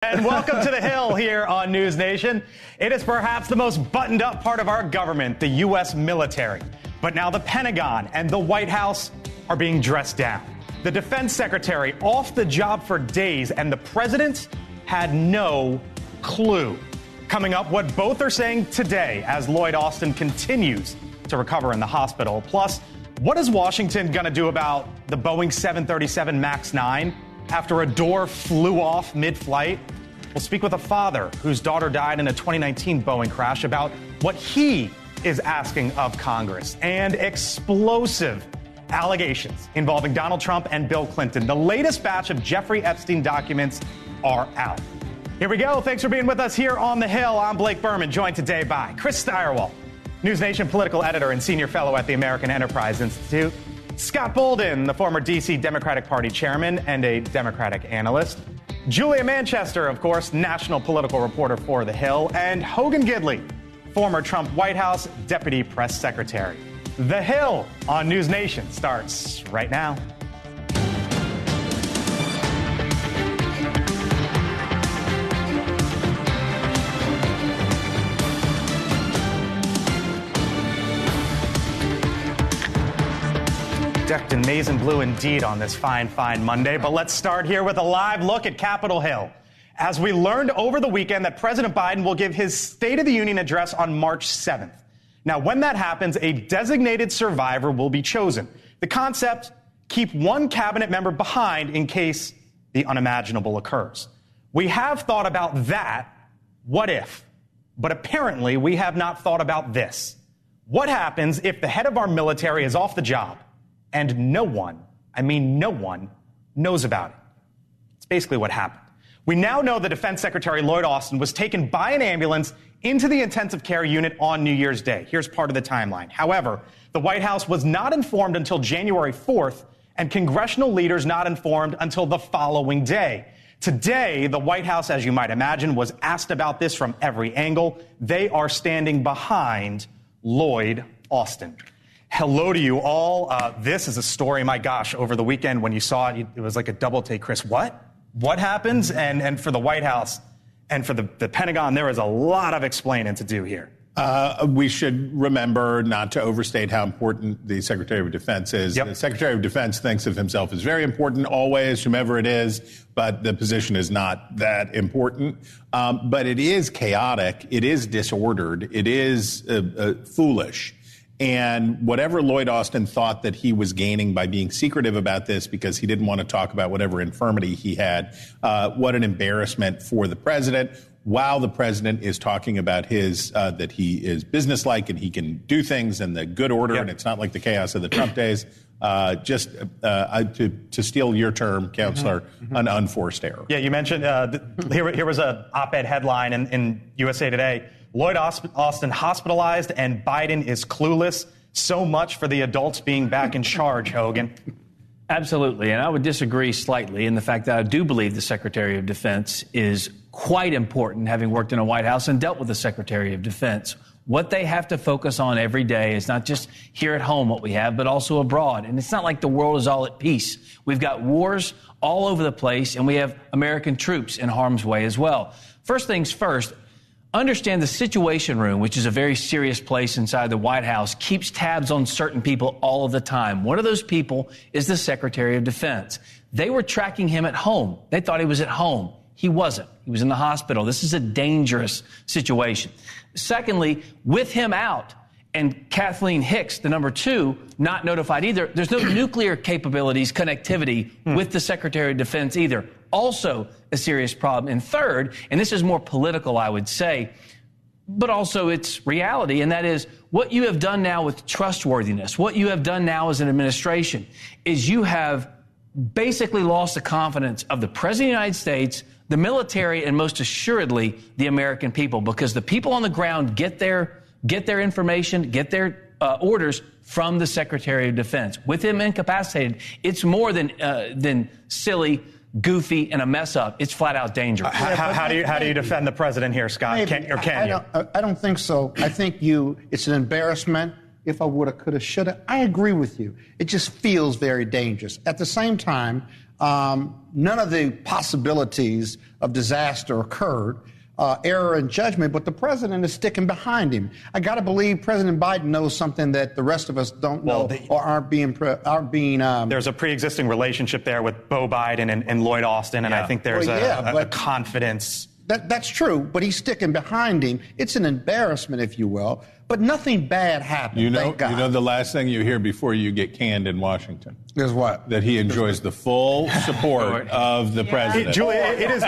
And welcome to the Hill here on NewsNation. It is perhaps the most buttoned up part of our government, the U.S. military. But now the Pentagon and the White House are being dressed down. The defense secretary off the job for days, and the president had no clue. Coming up, what both are saying today as Lloyd Austin continues to recover in the hospital. Plus, what is Washington going to do about the Boeing 737 MAX 9 after a door flew off mid-flight? We'll speak with a father whose daughter died in a 2019 Boeing crash about what he is asking of Congress. And explosive allegations involving Donald Trump and Bill Clinton. The latest batch of Jeffrey Epstein documents are out. Here we go. Thanks for being with us here on the Hill. I'm Blake Berman, joined today by Chris Steyerwalt, NewsNation political editor and senior fellow at the American Enterprise Institute; Scott Bolden, the former D.C. Democratic Party chairman and a Democratic analyst; Julia Manchester, of course, national political reporter for The Hill; and Hogan Gidley, former Trump White House deputy press secretary. The Hill on NewsNation starts right now. Decked in maize and blue indeed on this fine Monday. But let's start here with a live look at Capitol Hill. As we learned over the weekend that President Biden will give his State of the Union address on March 7th. Now, when that happens, a designated survivor will be chosen. The concept, keep one cabinet member behind in case the unimaginable occurs. We have thought about that, what if? But apparently we have not thought about this. What happens if the head of our military is off the job and no one, I mean no one, knows about it? It's basically what happened. We now know the Defense Secretary Lloyd Austin was taken by an ambulance into the intensive care unit on New Year's Day. Here's part of the timeline. However, the White House was not informed until January 4th, and congressional leaders not informed until the following day. Today, the White House, as you might imagine, was asked about this from every angle. They are standing behind Lloyd Austin. Hello to you all. This is a story, my gosh, over the weekend when you saw it, it was like a double take. Chris, what? What happens? And for the White House and for the Pentagon, there is a lot of explaining to do here. We should remember not to overstate how important the Secretary of Defense is. Yep. The Secretary of Defense thinks of himself as very important always, whomever it is, but the position is not that important. But it is chaotic. It is disordered. It is foolish. And whatever Lloyd Austin thought that he was gaining by being secretive about this because he didn't want to talk about whatever infirmity he had, what an embarrassment for the president, while the president is talking about his that he is businesslike and he can do things in the good order, and it's not like the chaos of the Trump days. To steal your term, Counselor, an unforced error. Yeah, you mentioned here was an op-ed headline in USA Today. Lloyd Austin hospitalized and Biden is clueless. So much for the adults being back in charge, Hogan. Absolutely. And I would disagree slightly in the fact that I do believe the Secretary of Defense is quite important, having worked in a White House and dealt with the Secretary of Defense. What they have to focus on every day is not just here at home what we have, but also abroad. And it's not like the world is all at peace. We've got wars all over the place, and we have American troops in harm's way as well. First things first, understand the Situation Room, which is a very serious place inside the White House, keeps tabs on certain people all of the time. One of those people is the Secretary of Defense. They were tracking him at home. They thought he was at home. He wasn't. He was in the hospital. This is a dangerous situation. Secondly, with him out and Kathleen Hicks, the number 2, not notified either, there's no nuclear capabilities, connectivity with the Secretary of Defense either. Also a serious problem. And third, and this is more political, I would say, but also it's reality, and that is what you have done now with trustworthiness, what you have done now as an administration, is you have basically lost the confidence of the President of the United States, the military, and most assuredly the American people, because the people on the ground get their information, get their orders from the Secretary of Defense. With him incapacitated, it's more than silly, goofy, and a mess up. It's flat out dangerous. How do you defend the president here, Scott? Can you? I don't think so. I think it's an embarrassment. If I woulda, coulda, shoulda. I agree with you. It just feels very dangerous. At the same time, None of the possibilities of disaster occurred. Error in judgment, but the president is sticking behind him. I got to believe President Biden knows something that the rest of us don't know or aren't being. There's a pre-existing relationship there with Beau Biden and Lloyd Austin, and I think there's a confidence. That's true, but he's sticking behind him. It's an embarrassment, if you will, but nothing bad happened. Thank God. You know the last thing you hear before you get canned in Washington is what? That he enjoys the full support of the president. Julia, it is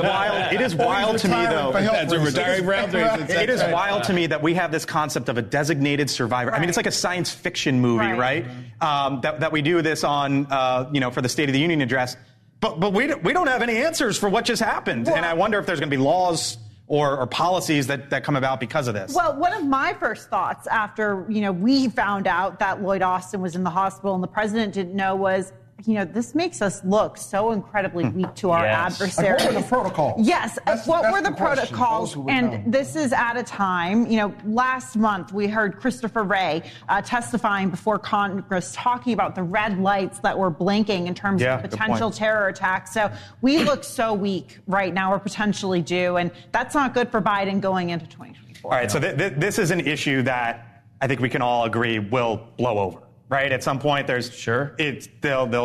wild. It is wild to me, though. That's a retiring round. It is wild to me that we have this concept of a designated survivor. Right. I mean, it's like a science fiction movie, right? That we do this on, for the State of the Union address. But we don't have any answers for what just happened. Well, and I wonder if there's going to be laws or policies that come about because of this. Well, one of my first thoughts after, we found out that Lloyd Austin was in the hospital and the president didn't know was, this makes us look so incredibly weak to our adversaries. What were the protocols? Yes. What were the protocols? And this is at a time, last month we heard Christopher Wray testifying before Congress talking about the red lights that were blinking in terms of potential terror attacks. So we look so weak right now, or potentially do, and that's not good for Biden going into 2024. All right. So this is an issue that I think we can all agree will blow over. Right, at some point, there'll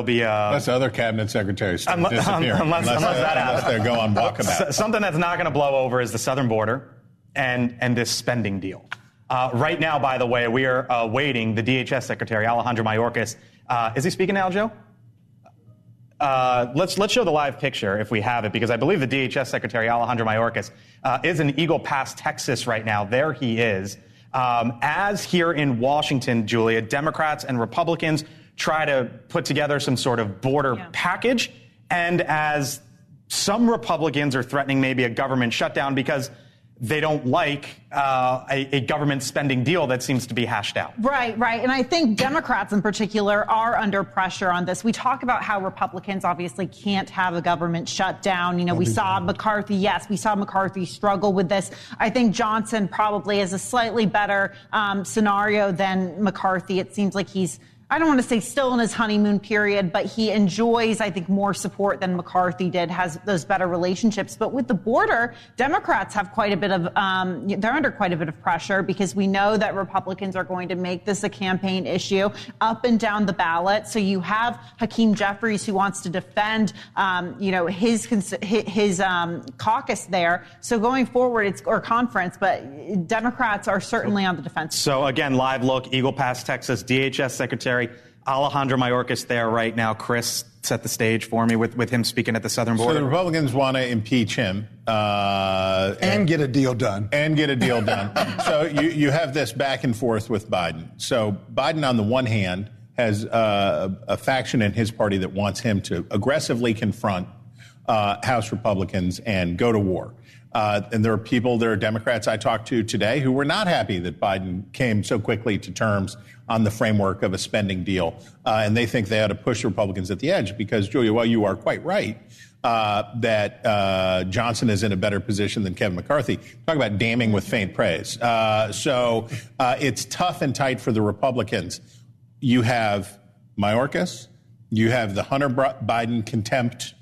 be unless other cabinet secretaries disappear, unless that happens. They go on walkabout. Something that's not going to blow over is the southern border and this spending deal. Right now, by the way, we are awaiting the DHS Secretary Alejandro Mayorkas. Is he speaking now, Joe? Let's show the live picture if we have it, because I believe the DHS Secretary Alejandro Mayorkas is in Eagle Pass, Texas, right now. There he is. As here in Washington, Julia, Democrats and Republicans try to put together some sort of border package, and as some Republicans are threatening maybe a government shutdown because they don't like a government spending deal that seems to be hashed out. Right. And I think Democrats in particular are under pressure on this. We talk about how Republicans obviously can't have a government shutdown. We saw McCarthy. Yes, we saw McCarthy struggle with this. I think Johnson probably is a slightly better scenario than McCarthy. It seems like he's, I don't want to say still in his honeymoon period, but he enjoys, I think, more support than McCarthy did, has those better relationships. But with the border, Democrats have quite a bit of, they're under quite a bit of pressure, because we know that Republicans are going to make this a campaign issue up and down the ballot. So you have Hakeem Jeffries, who wants to defend, his caucus there. So going forward, or conference, but Democrats are certainly on the defense. So again, live look, Eagle Pass, Texas, DHS Secretary Alejandro Mayorkas there right now. Chris, set the stage for me with him speaking at the southern border. So the Republicans want to impeach him. And get a deal done. So you have this back and forth with Biden. So Biden, on the one hand, has a faction in his party that wants him to aggressively confront House Republicans and go to war. And there are Democrats I talked to today who were not happy that Biden came so quickly to terms on the framework of a spending deal. And they think they ought to push Republicans at the edge because, Julia, while you are quite right that Johnson is in a better position than Kevin McCarthy, talk about damning with faint praise. So it's tough and tight for the Republicans. You have Mayorkas, you have the Hunter Biden contempt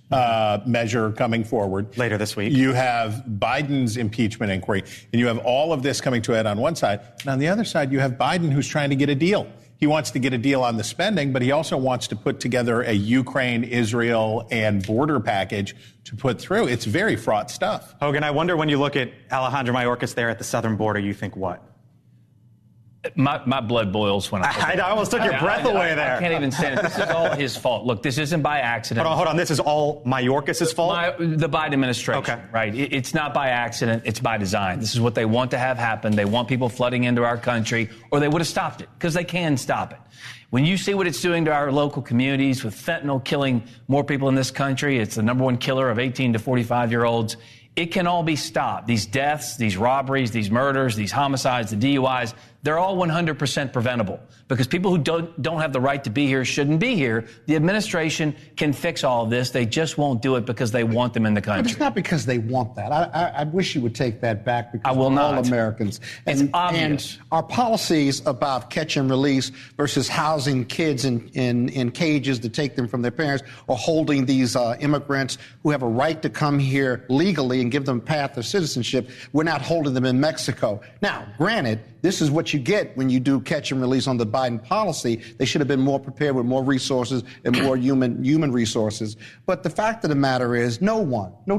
measure coming forward later this week. You have Biden's impeachment inquiry, and you have all of this coming to a head on one side. And on the other side, you have Biden, who's trying to get a deal. He wants to get a deal on the spending, but he also wants to put together a Ukraine, Israel, and border package to put through. It's very fraught stuff. Hogan, I wonder, when you look at Alejandro Mayorkas there at the southern border, you think what? My blood boils when I almost took your breath away there. I can't even say it. This is all his fault. Look, this isn't by accident. Hold on. This is all Mayorkas' fault? The Biden administration. Okay. Right. It's not by accident. It's by design. This is what they want to have happen. They want people flooding into our country, or they would have stopped it, because they can stop it. When you see what it's doing to our local communities, with fentanyl killing more people in this country, it's the number one killer of 18 to 45-year-olds. It can all be stopped. These deaths, these robberies, these murders, these homicides, the DUIs, They're all 100% preventable because people who don't have the right to be here shouldn't be here. The administration can fix all of this. They just won't do it because they want them in the country. But it's not because they want that. I wish you would take that back because I will we're all not. Americans. It's obvious. And our policies about catch and release versus housing kids in cages to take them from their parents or holding these immigrants who have a right to come here legally and give them a path of citizenship, we're not holding them in Mexico. Now, granted, this is what you get when you do catch and release on the Biden policy. They should have been more prepared with more resources and more human resources. But the fact of the matter is no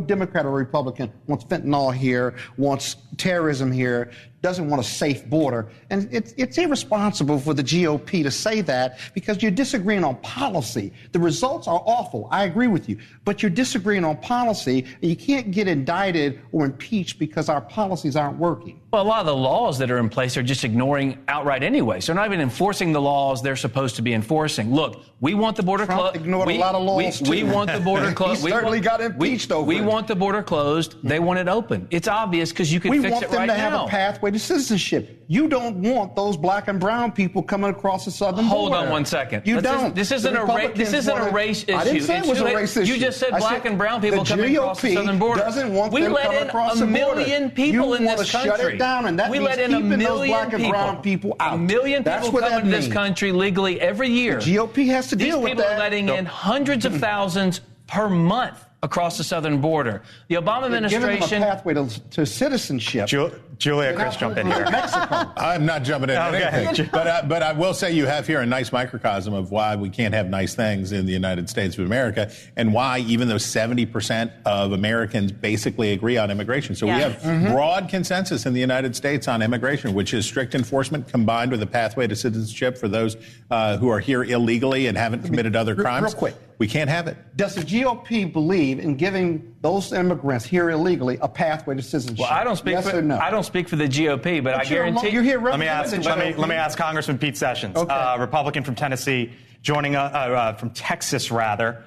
Democrat or Republican wants fentanyl here, wants terrorism here, doesn't want a safe border. And it's irresponsible for the GOP to say that because you're disagreeing on policy. The results are awful. I agree with you. But you're disagreeing on policy, and you can't get indicted or impeached because our policies aren't working. Well, a lot of the laws that are in place are just ignoring outright anyway. So they're not even enforcing the laws they're supposed to be enforcing. Look, we want the border closed. Trump ignored a lot of laws, we want the border closed. He certainly got impeached over it. We want the border closed. They want it open. It's obvious because you can fix it right now. We want them to have a pathway to citizenship. You don't want those black and brown people coming across the southern border. Hold on one second. You don't. This isn't a race issue. I didn't say it was a race issue. You just said black and brown people coming across the southern border. Doesn't want them coming across the border. We let in a million people in this country. Shut it down, and that means keeping those black and brown people out. A million people come into this country legally every year. The GOP has to deal with that. These people are letting in hundreds of thousands per month across the southern border. The Obama administration... Giving them a pathway to citizenship. Julia, Chris, jump in here. Mexico. I'm not jumping in anything. But I will say you have here a nice microcosm of why we can't have nice things in the United States of America and why even though 70% of Americans basically agree on immigration. So we have broad consensus in the United States on immigration, which is strict enforcement combined with a pathway to citizenship for those who are here illegally and haven't committed other crimes. Real quick. We can't have it. Does the GOP believe in giving those immigrants here illegally a pathway to citizenship? Well, I don't speak or no? I don't speak for the GOP, but I guarantee you're here. Let me ask Congressman Pete Sessions, Republican from Tennessee, from Texas rather,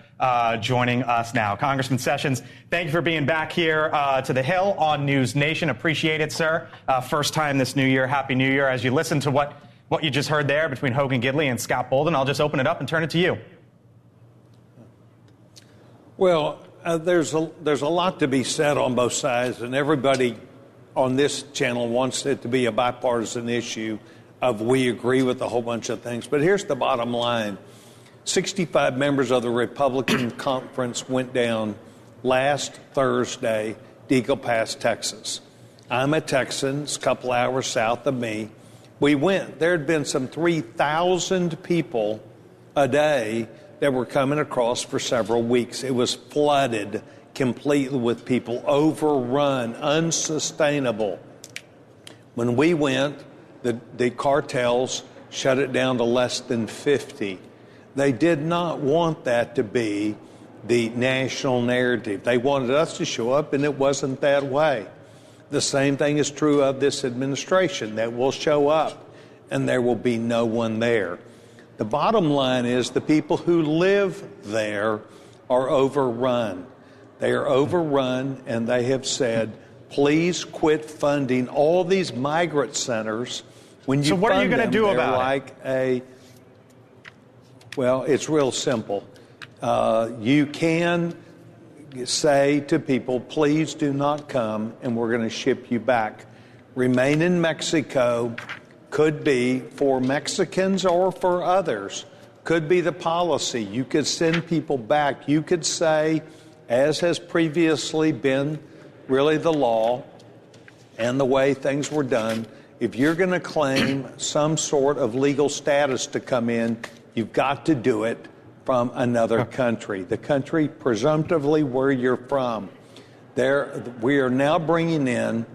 joining us now. Congressman Sessions, thank you for being back here to the Hill on News Nation. Appreciate it, sir. First time this new year. Happy New Year. As you listen to what you just heard there between Hogan Gidley and Scott Bolden, I'll just open it up and turn it to you. Well, there's a lot to be said on both sides, and everybody on this channel wants it to be a bipartisan issue of we agree with a whole bunch of things. But here's the bottom line. 65 members of the Republican conference went down last Thursday to Eagle Pass, Texas. I'm a Texan, it's a couple hours south of me. We went. There had been some 3,000 people a day that were coming across for several weeks. It was flooded completely with people, overrun, unsustainable. When we went, the cartels shut it down to less than 50. They did not want that to be the national narrative. They wanted us to show up, and it wasn't that way. The same thing is true of this administration, that will show up, and there will be no one there. The bottom line is the people who live there are overrun. They are overrun, and they have said, please quit funding all these migrant centers. When you so what are you going to do about it? Well, it's real simple. You can say to people, please do not come, and we're going to ship you back. Remain in Mexico. Could be for Mexicans or for others. Could be the policy. You could send people back. You could say, as has previously been really the law and the way things were done, if you're going to claim some sort of legal status to come in, you've got to do it from another country, the country presumptively where you're from. We are now bringing in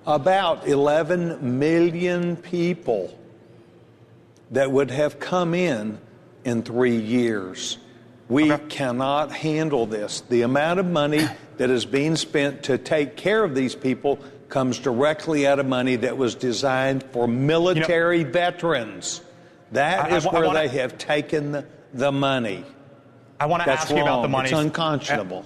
about 11 million people that would have come in 3 years. We cannot handle this. The amount of money that is being spent to take care of these people comes directly out of money that was designed for military veterans. That is where they have taken the money. I want to ask you about the money. It's unconscionable.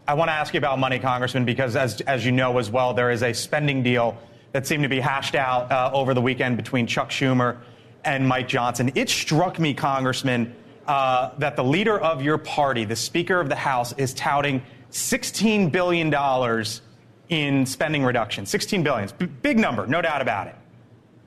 I want to ask you about money, Congressman, because as you know as well, there is a spending deal that seemed to be hashed out over the weekend between Chuck Schumer and Mike Johnson. It struck me, Congressman, that the leader of your party, the Speaker of the House, is touting $16 billion in spending reduction. $16 billion. Big number, no doubt about it.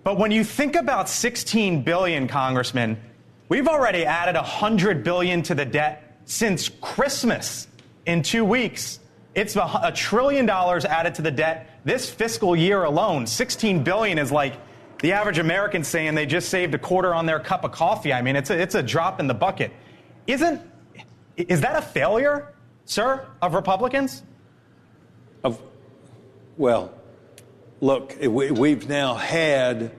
But when you think about $16 billion, Congressman, we've already added $100 billion to the debt since Christmas in 2 weeks. It's $1 trillion added to the debt this fiscal year alone. $16 billion is like the average American saying they just saved a quarter on their cup of coffee. I mean, it's a drop in the bucket. Is that a failure, sir, of Republicans? Well, look, we've now had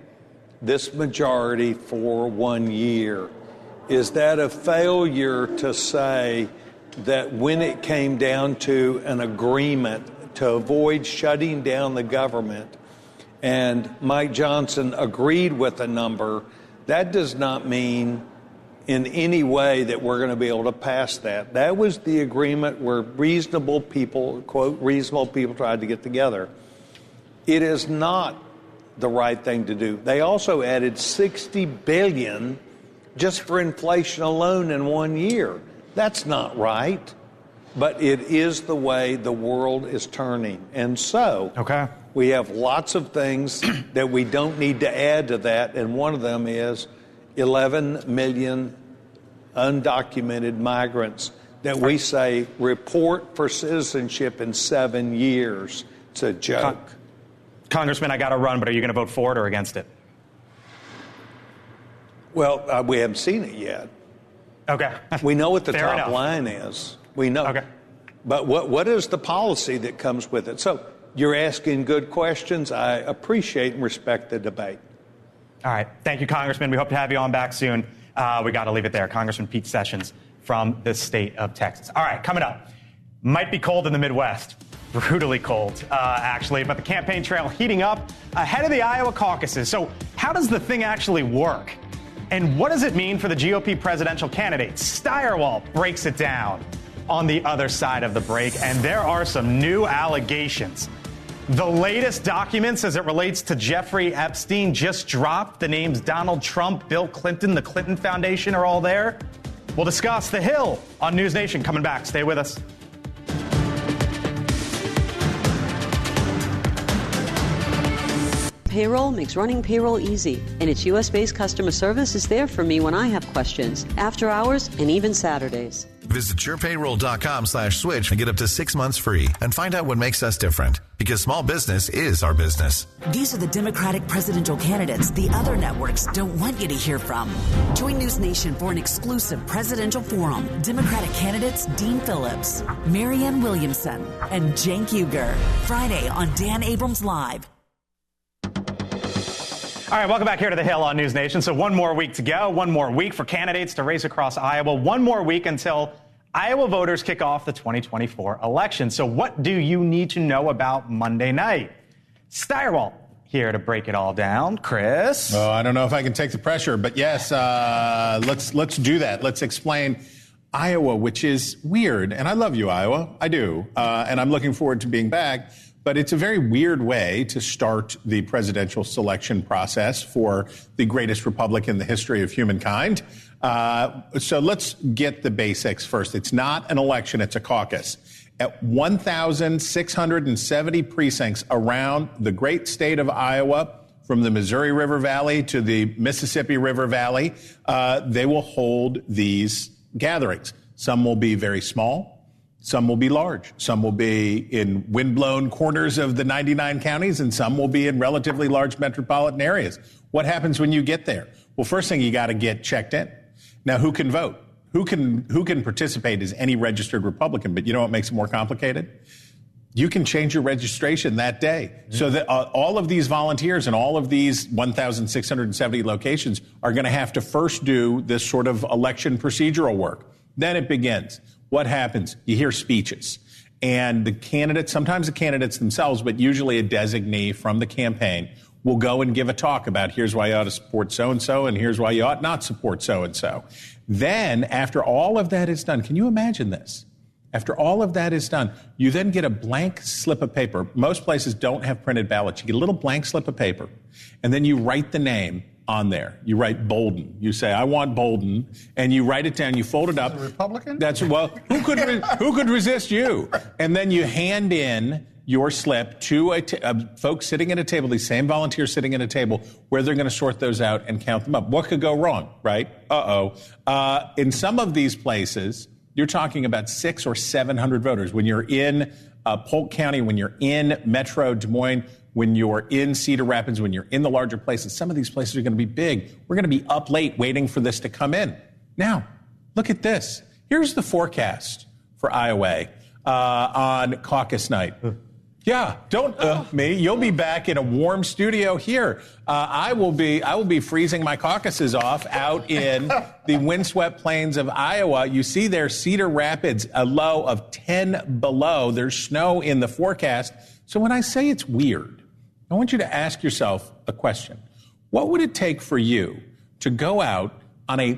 this majority for 1 year. Is that a failure to say that when it came down to an agreement to avoid shutting down the government and Mike Johnson agreed with a number, that does not mean in any way that we're going to be able to pass that? That was the agreement where reasonable people, quote, reasonable people tried to get together. It is not the right thing to do. They also added $60 billion just for inflation alone in 1 year. That's not right, but it is the way the world is turning. And so we have lots of things that we don't need to add to that, and one of them is 11 million undocumented migrants that we say report for citizenship in 7 years. It's a joke. Congressman, I got to run, but are you going to vote for it or against it? Well, we haven't seen it yet. Okay. We know what the Fair top enough. line is. We know. Okay. But what is the policy that comes with it? So you're asking good questions. I appreciate and respect the debate. All right. Thank you, Congressman. We hope to have you on back soon. We got to leave it there. Congressman Pete Sessions from the state of Texas. All right. Coming up. Might be cold in the Midwest. Brutally cold, actually. But the campaign trail heating up ahead of the Iowa caucuses. So how does the thing actually work? And what does it mean for the GOP presidential candidates? Steyerwalt breaks it down on the other side of the break. And there are some new allegations. The latest documents as it relates to Jeffrey Epstein just dropped. The names Donald Trump, Bill Clinton, the Clinton Foundation are all there. We'll discuss The Hill on NewsNation. Coming back. Stay with us. Payroll makes running payroll easy, and its U.S.-based customer service is there for me when I have questions, after hours, and even Saturdays. Visit yourpayroll.com/switch and get up to 6 months free and find out what makes us different. Because small business is our business. These are the Democratic presidential candidates the other networks don't want you to hear from. Join NewsNation for an exclusive presidential forum. Democratic candidates Dean Phillips, Marianne Williamson, and Cenk Uygur. Friday on Dan Abrams Live. All right, welcome back here to The Hill on NewsNation. So one more week to go, one more week for candidates to race across Iowa, one more week until Iowa voters kick off the 2024 election. So what do you need to know about Monday night? Steyerwalt here to break it all down. Chris? Oh, I don't know if I can take the pressure, but yes, let's do that. Let's explain Iowa, which is weird. And I love you, Iowa. I do. And I'm looking forward to being back. But it's a very weird way to start the presidential selection process for the greatest republic in the history of humankind. So let's get the basics first. It's not an election, it's a caucus. At 1,670 precincts around the great state of Iowa, from the Missouri River Valley to the Mississippi River Valley, they will hold these gatherings. Some will be very small. Some will be large. Some will be in windblown corners of the 99 counties, and some will be in relatively large metropolitan areas. What happens when you get there? Well, first thing, you got to get checked in. Now, who can vote? Who can participate as any registered Republican? But you know what makes it more complicated? You can change your registration that day. Mm-hmm. So that all of these volunteers and all of these 1,670 locations are going to have to first do this sort of election procedural work. Then it begins. What happens? You hear speeches. And the candidates, sometimes the candidates themselves, but usually a designee from the campaign, will go and give a talk about here's why you ought to support so-and-so and here's why you ought not support so-and-so. Then, after all of that is done, can you imagine this? After all of that is done, you then get a blank slip of paper. Most places don't have printed ballots. You get a little blank slip of paper, and then you write the name on there. You write Bolden. You say, I want Bolden, and you write it down. You fold it up. Is it a Republican? Who could resist you? And then you hand in your slip to folks sitting at a table, these same volunteers sitting at a table, where they're going to sort those out and count them up. What could go wrong, right? In some of these places, you're talking about 600 or 700 voters. When you're in Polk County, when you're in Metro Des Moines, when you're in Cedar Rapids, when you're in the larger places, some of these places are going to be big. We're going to be up late waiting for this to come in. Now, look at this. Here's the forecast for Iowa on caucus night. Yeah, don't me. You'll be back in a warm studio here. I will be freezing my caucuses off out in the windswept plains of Iowa. You see there, Cedar Rapids, a low of 10 below. There's snow in the forecast. So when I say it's weird, I want you to ask yourself a question. What would it take for you to go out on a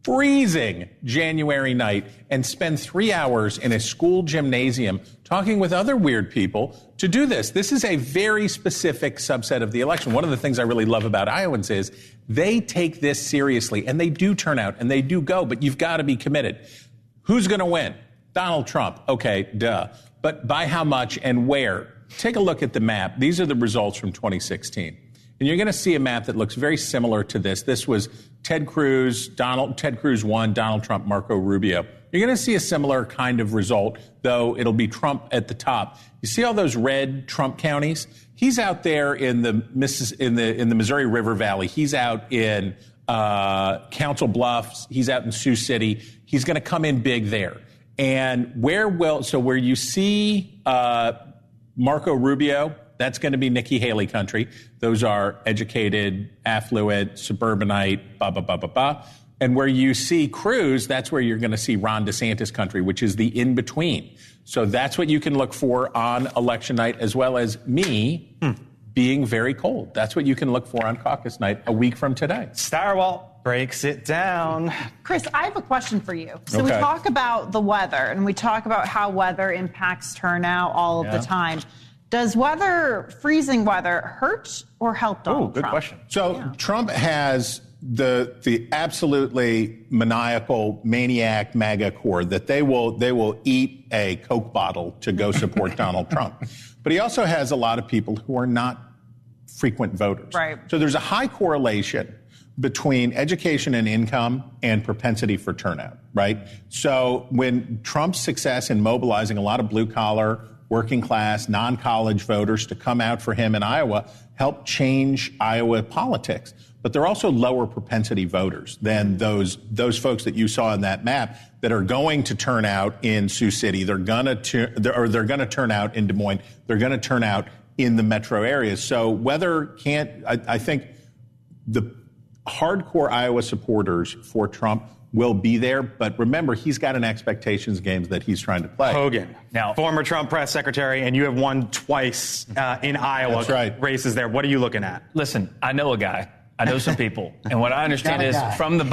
freezing January night and spend 3 hours in a school gymnasium talking with other weird people to do this? This is a very specific subset of the election. One of the things I really love about Iowans is they take this seriously, and they do turn out, and they do go, but you've got to be committed. Who's going to win? Donald Trump. Okay, duh. But by how much and where? Take a look at the map. These are the results from 2016. And you're going to see a map that looks very similar to this. This was Ted Cruz won, Donald Trump, Marco Rubio. You're going to see a similar kind of result, though it'll be Trump at the top. You see all those red Trump counties? He's out there in the Missouri River Valley. He's out in Council Bluffs. He's out in Sioux City. He's going to come in big there. And where you see Marco Rubio, that's going to be Nikki Haley country. Those are educated, affluent, suburbanite, blah, blah, blah, blah, blah. And where you see Cruz, that's where you're going to see Ron DeSantis country, which is the in-between. So that's what you can look for on election night, as well as me being very cold. That's what you can look for on caucus night a week from today. Starwalt breaks it down. Chris, I have a question for you. So we talk about the weather, and we talk about how weather impacts turnout all of the time. Does freezing weather, hurt or help Donald Trump? Good question. So Trump has the absolutely maniacal, maniac MAGA core that they will eat a Coke bottle to go support Donald Trump. But he also has a lot of people who are not frequent voters. Right. So there's a high correlation between education and income and propensity for turnout, right? So when Trump's success in mobilizing a lot of blue-collar, working-class, non-college voters to come out for him in Iowa helped change Iowa politics. But they're also lower propensity voters than those folks that you saw in that map that are going to turn out in Sioux City. They're going to turn out in Des Moines. They're going to turn out in the metro areas. So I think the hardcore Iowa supporters for Trump will be there, but remember, he's got an expectations game that he's trying to play. Hogan, now former Trump press secretary, and you have won twice in Iowa. That's right. Races there. What are you looking at? Listen, I know a guy. I know some people, and what I understand is from the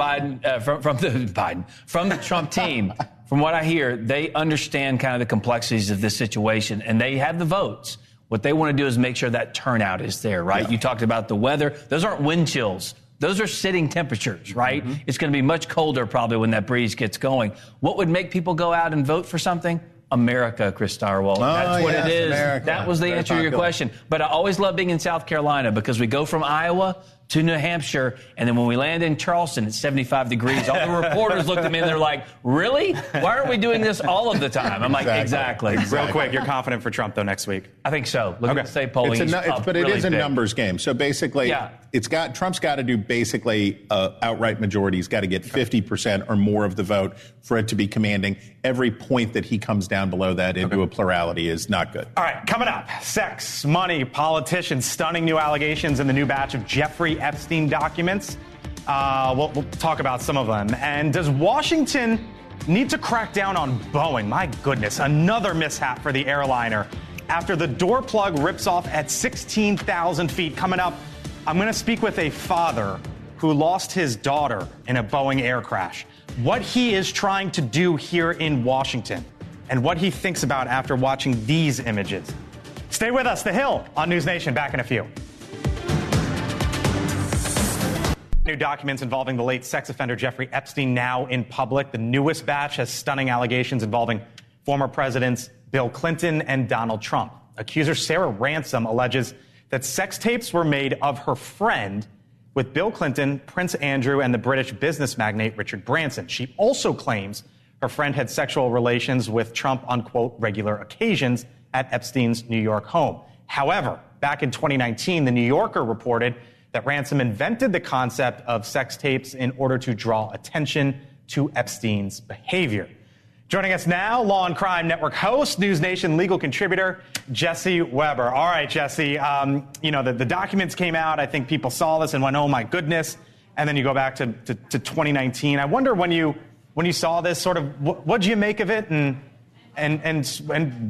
Trump team. From what I hear, they understand kind of the complexities of this situation, and they have the votes. What they want to do is make sure that turnout is there, right? Yeah. You talked about the weather; those aren't wind chills. Those are sitting temperatures, right? Mm-hmm. It's going to be much colder probably when that breeze gets going. What would make people go out and vote for something? America, Chris Starwalt. That's what it is. America. That was the answer to your question. But I always love being in South Carolina because we go from Iowa to New Hampshire, and then when we land in Charleston, it's 75 degrees. All the reporters looked at me and they're like, really? Why aren't we doing this all of the time? I'm like, exactly. Real quick, you're confident for Trump, though, next week? I think so. Look at the state polling. But it is a numbers game. So basically, Trump's got to do basically outright majority. He's got to get 50% or more of the vote for it to be commanding. Every point that he comes down below that into a plurality is not good. All right, coming up, sex, money, politicians, stunning new allegations in the new batch of Jeffrey Epstein documents. We'll talk about some of them. And does Washington need to crack down on Boeing? My goodness, another mishap for the airliner after the door plug rips off at 16,000 feet. Coming up, I'm going to speak with a father who lost his daughter in a Boeing air crash. What he is trying to do here in Washington. and what he thinks about after watching these images. Stay with us. The Hill on NewsNation. Back in a few. New documents involving the late sex offender Jeffrey Epstein now in public. The newest batch has stunning allegations involving former presidents Bill Clinton and Donald Trump. Accuser Sarah Ransom alleges that sex tapes were made of her friend with Bill Clinton, Prince Andrew, and the British business magnate Richard Branson. She also claims her friend had sexual relations with Trump on, quote, regular occasions at Epstein's New York home. However, back in 2019, The New Yorker reported that Ransom invented the concept of sex tapes in order to draw attention to Epstein's behavior. Joining us now, Law and Crime Network host, NewsNation legal contributor, Jesse Weber. All right, Jesse, the documents came out. I think people saw this and went, oh, my goodness. And then you go back to 2019. I wonder when you saw this, sort of, what did you make of it? And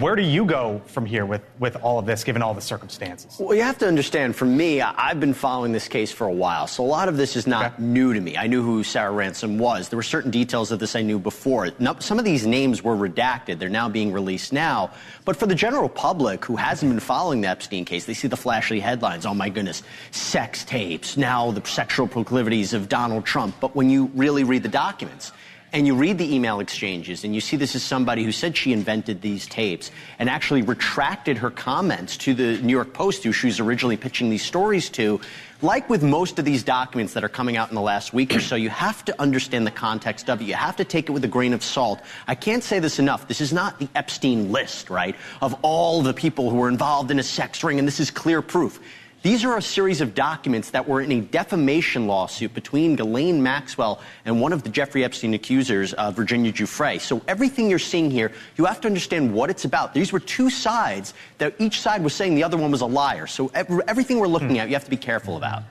where do you go from here with all of this, given all the circumstances? Well, you have to understand, for me, I've been following this case for a while, so a lot of this is not new to me. I knew who Sarah Ransom was. There were certain details of this I knew before. Some of these names were redacted. They're now being released now. But for the general public who hasn't been following the Epstein case, they see the flashy headlines. Oh, my goodness, sex tapes, now the sexual proclivities of Donald Trump. But when you really read the documents, and you read the email exchanges, and you see this is somebody who said she invented these tapes and actually retracted her comments to the New York Post, who she was originally pitching these stories to. Like with most of these documents that are coming out in the last week or so, you have to understand the context of it. You have to take it with a grain of salt. I can't say this enough. This is not the Epstein list, right, of all the people who were involved in a sex ring, and this is clear proof. These are a series of documents that were in a defamation lawsuit between Ghislaine Maxwell and one of the Jeffrey Epstein accusers, Virginia Giuffre. So everything you're seeing here, you have to understand what it's about. These were two sides that each side was saying the other one was a liar. So everything we're looking at, you have to be careful about.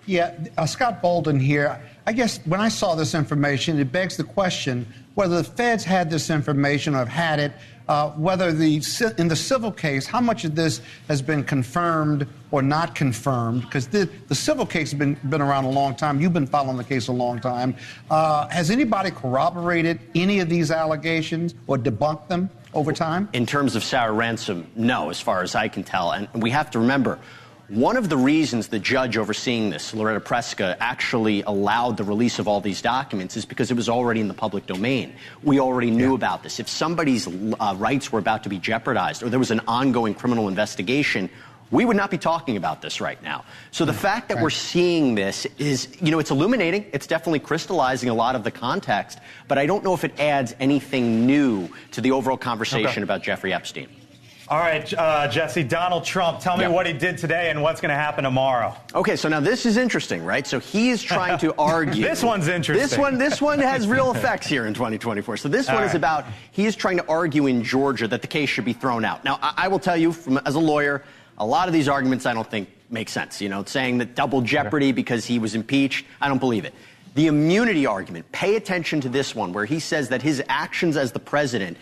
Yeah, Scott Bolden here. I guess when I saw this information, it begs the question whether the feds had this information or have had it, whether in the civil case, how much of this has been confirmed or not confirmed, because the civil case has been around a long time. You've been following the case a long time. Has anybody corroborated any of these allegations or debunked them over time? In terms of Sarah Ransom, no, as far as I can tell. And we have to remember, one of the reasons the judge overseeing this, Loretta Preska, actually allowed the release of all these documents is because it was already in the public domain. We already knew about this. If somebody's rights were about to be jeopardized or there was an ongoing criminal investigation, we would not be talking about this right now. So the fact that we're seeing this is, it's illuminating. It's definitely crystallizing a lot of the context, but I don't know if it adds anything new to the overall conversation about Jeffrey Epstein. All right, Jesse, Donald Trump, tell me what he did today and what's going to happen tomorrow. Okay, so now this is interesting, right? So he is trying to argue. This one's interesting. This one has real effects here in 2024. So this one is about, he is trying to argue in Georgia that the case should be thrown out. Now, I will tell you, as a lawyer, a lot of these arguments I don't think make sense. Saying that double jeopardy because he was impeached, I don't believe it. The immunity argument, pay attention to this one, where he says that his actions as the president,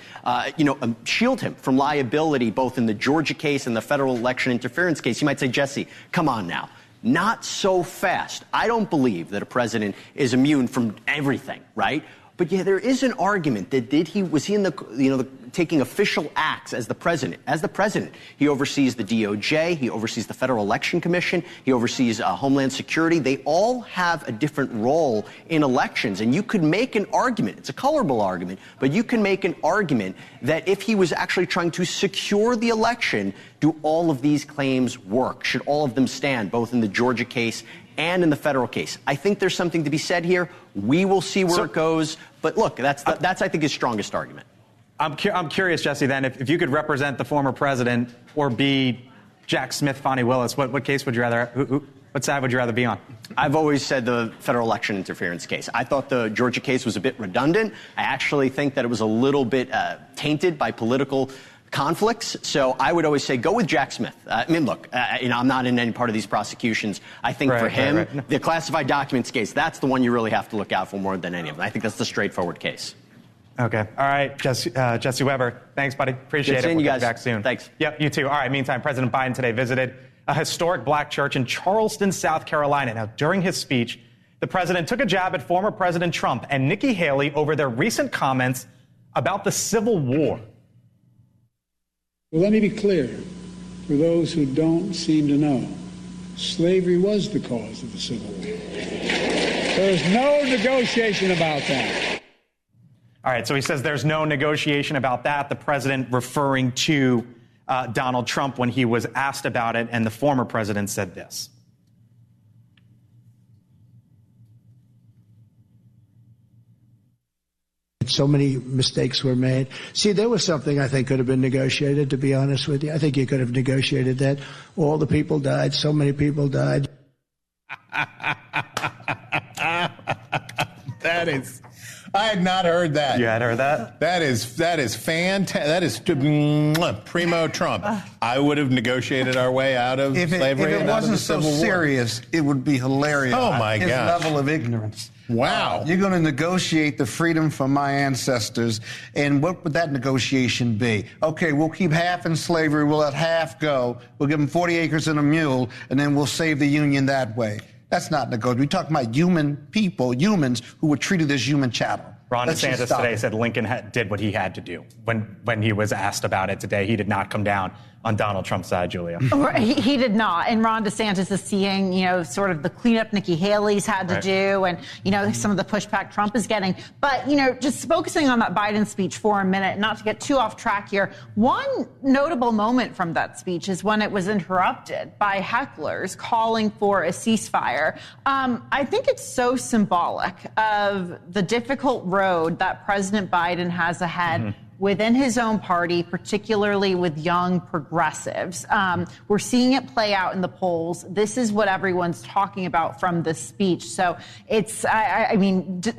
shield him from liability, both in the Georgia case and the federal election interference case. You might say, Jesse, come on now. Not so fast. I don't believe that a president is immune from everything, right? But yeah, there is an argument that was he in the taking official acts as the president. As the president, he oversees the DOJ, he oversees the Federal Election Commission, he oversees Homeland Security. They all have a different role in elections, and you could make an argument. It's a colorable argument, but you can make an argument that if he was actually trying to secure the election, do all of these claims work? Should all of them stand, both in the Georgia case and in the federal case? I think there's something to be said here. We will see where it goes. But look, that's I think his strongest argument. I'm curious, Jesse, then, if you could represent the former president or be Jack Smith, Fani Willis, what case would you rather, what side would you rather be on? I've always said the federal election interference case. I thought the Georgia case was a bit redundant. I actually think that it was a little bit tainted by political conflicts. So I would always say go with Jack Smith. I mean, look, I'm not in any part of these prosecutions. I think for him, the classified documents case, that's the one you really have to look out for more than any of them. I think that's the straightforward case. Okay. All right. Jesse Weber. Thanks, buddy. Appreciate it. We'll you guys. Get back soon. Thanks. Yep, you too. All right. Meantime, President Biden today visited a historic black church in Charleston, South Carolina. Now, during his speech, the president took a jab at former President Trump and Nikki Haley over their recent comments about the Civil War. Well, let me be clear. For those who don't seem to know, slavery was the cause of the Civil War. There's no negotiation about that. All right, so he says there's no negotiation about that. The president referring to Donald Trump when he was asked about it, and the former president said this. So many mistakes were made. See, there was something I think could have been negotiated, to be honest with you. I think you could have negotiated that. All the people died. So many people died. That is... I had not heard that. You had heard that? That is fantastic. That is primo Trump. I would have negotiated our way out of slavery. If it wasn't so serious, it would be hilarious. Oh, my God. His level of ignorance. Wow. You're going to negotiate the freedom from my ancestors, and what would that negotiation be? Okay, we'll keep half in slavery, we'll let half go, we'll give them 40 acres and a mule, and then we'll save the Union that way. That's not negotiable. We're talking about humans who were treated as human chattel. Ron DeSantis today said Lincoln did what he had to do. When he was asked about it today, he did not come down on Donald Trump's side, Julia. He did not. And Ron DeSantis is seeing, sort of the cleanup Nikki Haley's had to do and, some of the pushback Trump is getting. But, just focusing on that Biden speech for a minute, not to get too off track here, one notable moment from that speech is when it was interrupted by hecklers calling for a ceasefire. I think it's so symbolic of the difficult road that President Biden has ahead within his own party, particularly with young progressives. We're seeing it play out in the polls. This is what everyone's talking about from this speech. So it's,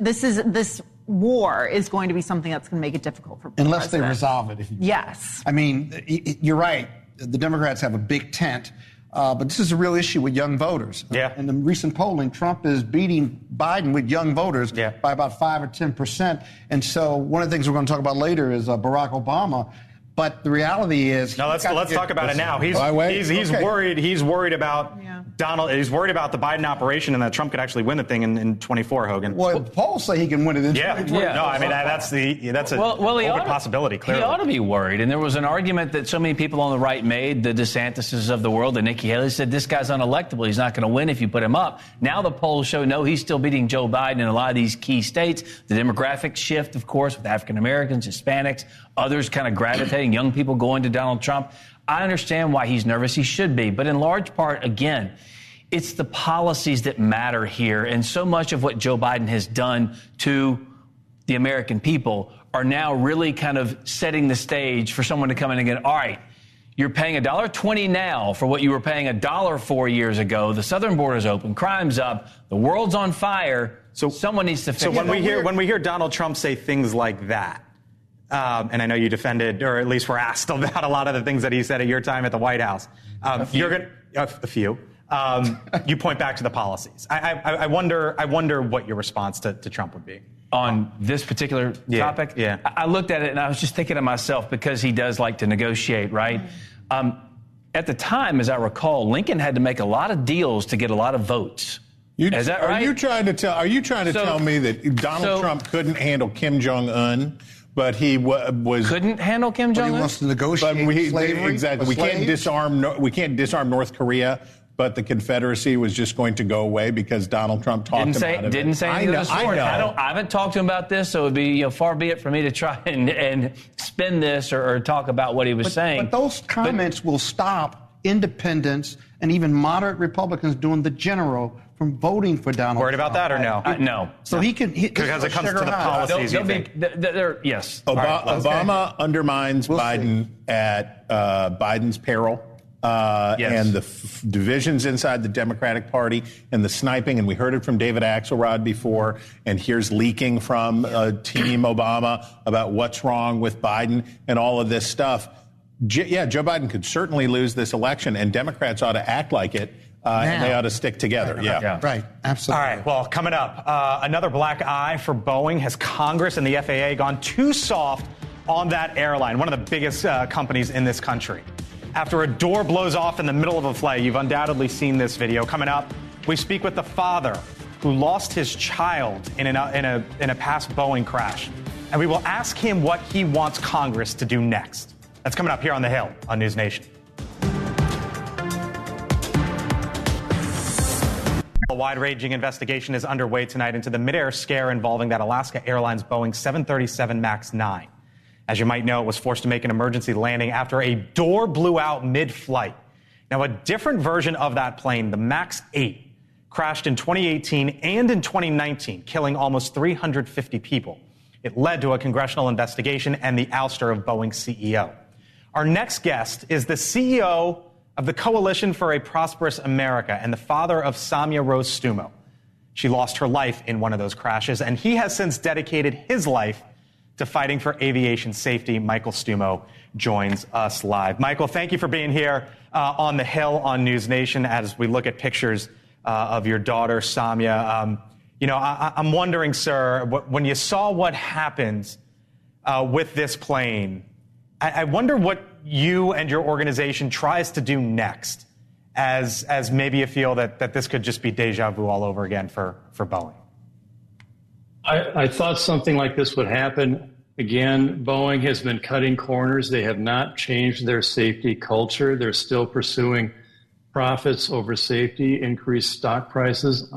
this war is going to be something that's going to make it difficult for unless they resolve it. Yes. You're right. The Democrats have a big tent. But this is a real issue with young voters. Yeah. In the recent polling, Trump is beating Biden with young voters by about 5 or 10%. And so one of the things we're going to talk about later is Barack Obama. But the reality is... No, let's talk about it now. He's worried. He's worried about Donald. He's worried about the Biden operation and that Trump could actually win the thing in 24, Hogan. Well, polls say he can win it in 24. Yeah. No, that's a open possibility, clearly. He ought to be worried. And there was an argument that so many people on the right made, the DeSantises of the world, and Nikki Haley said, this guy's unelectable. He's not going to win if you put him up. Now the polls show, no, he's still beating Joe Biden in a lot of these key states. The demographic shift, of course, with African Americans, Hispanics, others kind of gravitating, young people going to Donald Trump. I understand why he's nervous. He should be. But in large part, again, it's the policies that matter here. And so much of what Joe Biden has done to the American people are now really kind of setting the stage for someone to come in and get, all right, you're paying $1.20 now for what you were paying $1 4 years ago. The southern border's open, crime's up, the world's on fire. So someone needs to fix it. So when we hear Donald Trump say things like that, and I know you defended, or at least were asked about a lot of the things that he said at your time at the White House. A few. You point back to the policies. I wonder what your response to Trump would be. On this particular topic? Yeah. I looked at it and I was just thinking to myself, because he does like to negotiate, right? At the time, as I recall, Lincoln had to make a lot of deals to get a lot of votes. Is that right? Are you trying to tell me that Donald Trump couldn't handle Kim Jong-un? But he couldn't handle Kim Jong-un. He wants to negotiate slavery. Exactly. We can't disarm North Korea. But the Confederacy was just going to go away because Donald Trump talked about it. Didn't say anything of the sort. I haven't talked to him about this, so it would be far be it for me to try and spin this or talk about what he was saying. But those comments will stop independents and even moderate Republicans doing the general from voting for Donald Trump. Worried about that or no? No. So he can... Because it comes to the policies, you think? Yes. Obama undermines Biden at Biden's peril. And the divisions inside the Democratic Party and the sniping, and we heard it from David Axelrod before, and here's leaking from Team Obama about what's wrong with Biden and all of this stuff. Joe Biden could certainly lose this election, and Democrats ought to act like it. And they ought to stick together. Right. Absolutely. All right. Well, coming up, another black eye for Boeing. Has Congress and the FAA gone too soft on that airline, one of the biggest companies in this country? After a door blows off in the middle of a flight, you've undoubtedly seen this video. Coming up, we speak with the father who lost his child in a past Boeing crash. and we will ask him what he wants Congress to do next. That's coming up here on The Hill on News Nation. A wide-ranging investigation is underway tonight into the midair scare involving that Alaska Airlines Boeing 737 MAX 9. As you might know, it was forced to make an emergency landing after a door blew out mid-flight. Now, a different version of that plane, the MAX 8, crashed in 2018 and in 2019, killing almost 350 people. It led to a congressional investigation and the ouster of Boeing's CEO. Our next guest is the CEO of the Coalition for a Prosperous America and the father of Samia Rose Stumo. She lost her life in one of those crashes, and he has since dedicated his life to fighting for aviation safety. Michael Stumo joins us live. Michael, thank you for being here on The Hill on News Nation as we look at pictures of your daughter, Samia. I'm wondering, sir, when you saw what happened with this plane, I wonder what you and your organization tries to do next, as maybe you feel that this could just be deja vu all over again for Boeing. I thought something like this would happen. Again, Boeing has been cutting corners. They have not changed their safety culture. They're still pursuing profits over safety, increased stock prices.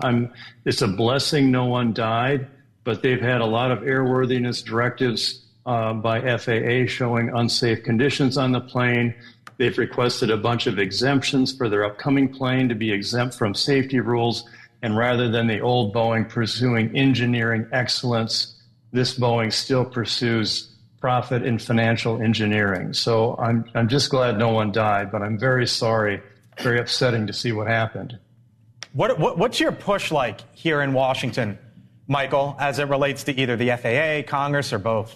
It's a blessing no one died, but they've had a lot of airworthiness directives by FAA showing unsafe conditions on the plane. They've requested a bunch of exemptions for their upcoming plane to be exempt from safety rules. And rather than the old Boeing pursuing engineering excellence, this Boeing still pursues profit in financial engineering. So I'm just glad no one died, but I'm very sorry. Very upsetting to see what happened. What's your push like here in Washington, Michael, as it relates to either the FAA, Congress, or both?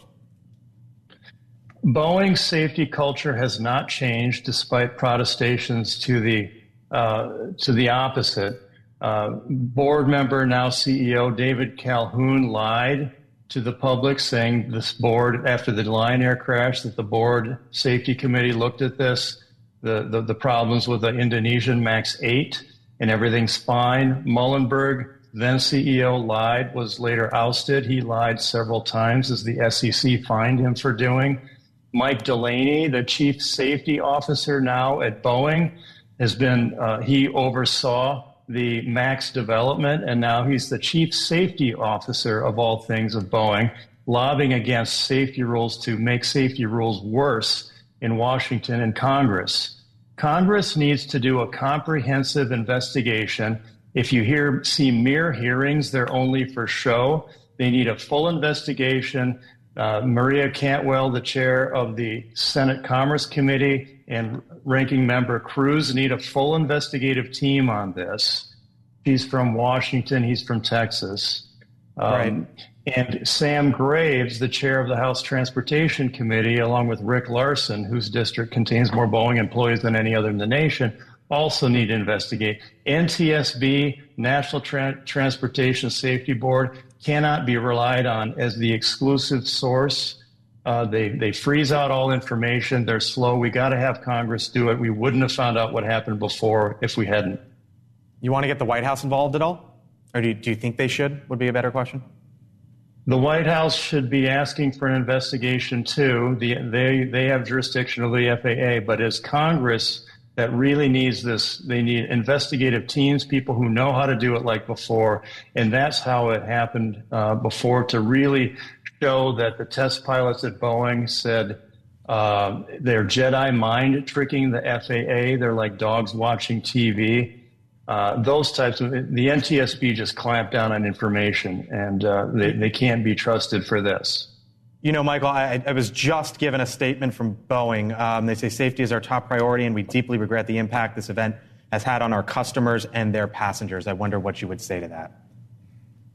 Boeing's safety culture has not changed despite protestations to the opposite. Board member, now CEO David Calhoun, lied to the public, saying this board, after the Lion Air crash, that the board safety committee looked at this, the problems with the Indonesian MAX 8, and everything's fine. Muhlenberg, then CEO, lied, was later ousted. He lied several times, as the SEC fined him for doing. Mike Delaney, the chief safety officer now at Boeing, has been, he oversaw the MAX development, and now he's the chief safety officer of all things of Boeing, lobbying against safety rules to make safety rules worse in Washington and Congress. Congress needs to do a comprehensive investigation. If you see mere hearings, they're only for show. They need a full investigation. Maria Cantwell, the chair of the Senate Commerce Committee, and Ranking Member Cruz need a full investigative team on this. She's from Washington. He's from Texas. Right. And Sam Graves, the chair of the House Transportation Committee, along with Rick Larson, whose district contains more Boeing employees than any other in the nation, also need to investigate. NTSB, National Transportation Safety Board, cannot be relied on as the exclusive source. They freeze out all information. They're slow. We got to have Congress do it. We wouldn't have found out what happened before if we hadn't. You want to get the White House involved at all? Or do you think they should, would be a better question? The White House should be asking for an investigation, too. They have jurisdiction of the FAA, but as Congress that really needs this, they need investigative teams, people who know how to do it like before. And that's how it happened before, to really show that the test pilots at Boeing said they're Jedi mind tricking the FAA. They're like dogs watching TV. Those types of, the NTSB just clamped down on information, and they can't be trusted for this. You know, Michael, I was just given a statement from Boeing. They say safety is our top priority, and we deeply regret the impact this event has had on our customers and their passengers. I wonder what you would say to that.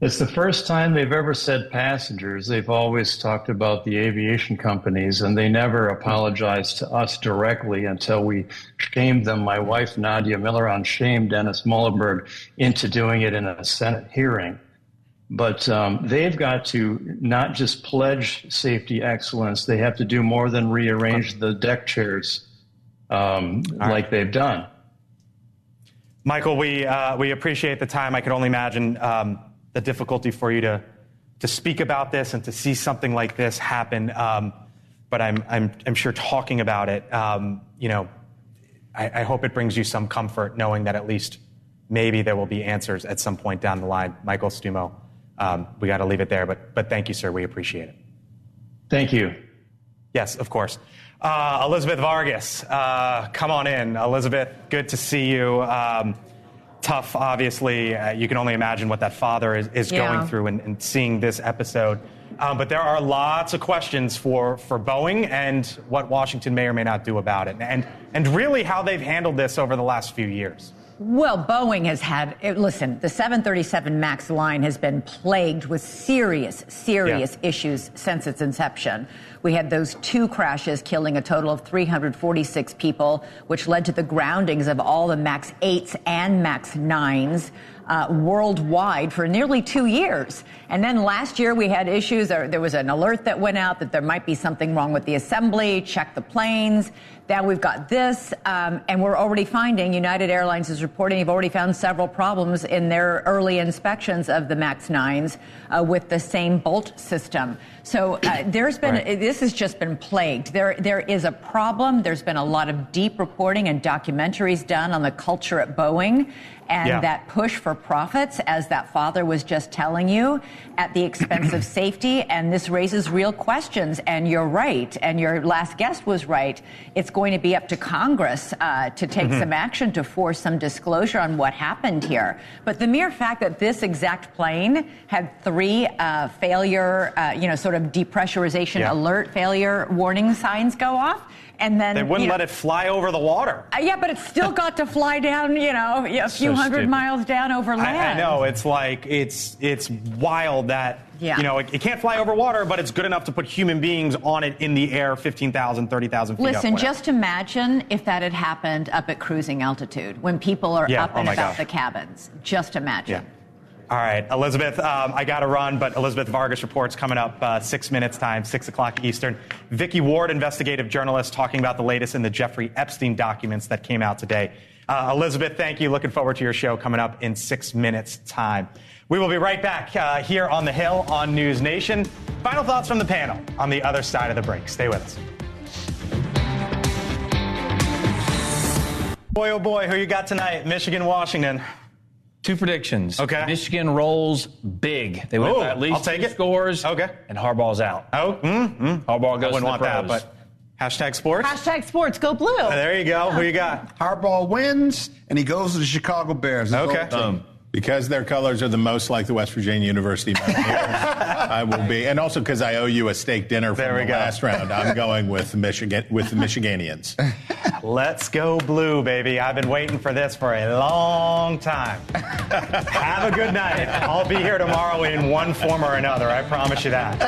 It's the first time they've ever said passengers. They've always talked about the aviation companies, and they never apologized to us directly until we shamed them. My wife, Nadia Milleron, shamed Dennis Muhlenberg into doing it in a Senate hearing. But they've got to not just pledge safety excellence. They have to do more than rearrange the deck chairs like they've done. Michael, we appreciate the time. I could only imagine the difficulty for you to speak about this and to see something like this happen. But I'm sure talking about it, I hope it brings you some comfort knowing that at least maybe there will be answers at some point down the line. Michael Stumo, we got to leave it there. But thank you, sir. We appreciate it. Thank you. Yes, of course. Elizabeth Vargas, come on in. Elizabeth, good to see you. Tough, obviously. You can only imagine what that father is going through and seeing this episode. But there are lots of questions for Boeing and what Washington may or may not do about it, and really how they've handled this over the last few years. Well, Boeing has had, listen, the 737 MAX line has been plagued with serious issues since its inception. We had those 2 crashes killing a total of 346 people, which led to the groundings of all the MAX 8s and MAX 9s worldwide for nearly 2 years. And then last year we had issues. There was an alert that went out that there might be something wrong with the assembly, check the planes. Now we've got this, and we're already finding, United Airlines is reporting, they've already found several problems in their early inspections of the MAX 9s with the same bolt system. So there's been, this has just been plagued. There is a problem. There's been a lot of deep reporting and documentaries done on the culture at Boeing and that push for profits, as that father was just telling you, at the expense of safety. And this raises real questions. And you're right. And your last guest was right. It's going to be up to Congress to take some action to force some disclosure on what happened here. But the mere fact that this exact plane had 3 failure, sort of depressurization alert failure warning signs go off. And then they wouldn't let it fly over the water. Yeah, but it's still got to fly down, a few hundred miles down over land. I know. It's like, it's wild that, it can't fly over water, but it's good enough to put human beings on it in the air 15,000, 30,000 feet up. Listen, just imagine if that had happened up at cruising altitude, when people are up and about the cabins. Just imagine. Yeah. All right, Elizabeth, I got to run, but Elizabeth Vargas reports coming up 6 minutes time, 6 o'clock Eastern. Vicky Ward, investigative journalist, talking about the latest in the Jeffrey Epstein documents that came out today. Elizabeth, thank you. Looking forward to your show coming up in 6 minutes time. We will be right back here on the Hill on News Nation. Final thoughts from the panel on the other side of the break. Stay with us. Boy, oh boy, who you got tonight? Michigan, Washington. 2 predictions. Okay. Michigan rolls big. They win by at least 2 scores. Okay. And Harbaugh's out. I Harbaugh goes to the wouldn't want pros. that, but hashtag sports. Hashtag sports, go blue. There you go. Who you got? Harbaugh wins, and he goes to the Chicago Bears. Okay. Because their colors are the most like the West Virginia University Mountaineers, I will be. And also because I owe you a steak dinner from the last round, I'm going with the Michiganians. Let's go blue, baby. I've been waiting for this for a long time. Have a good night. I'll be here tomorrow in one form or another. I promise you that.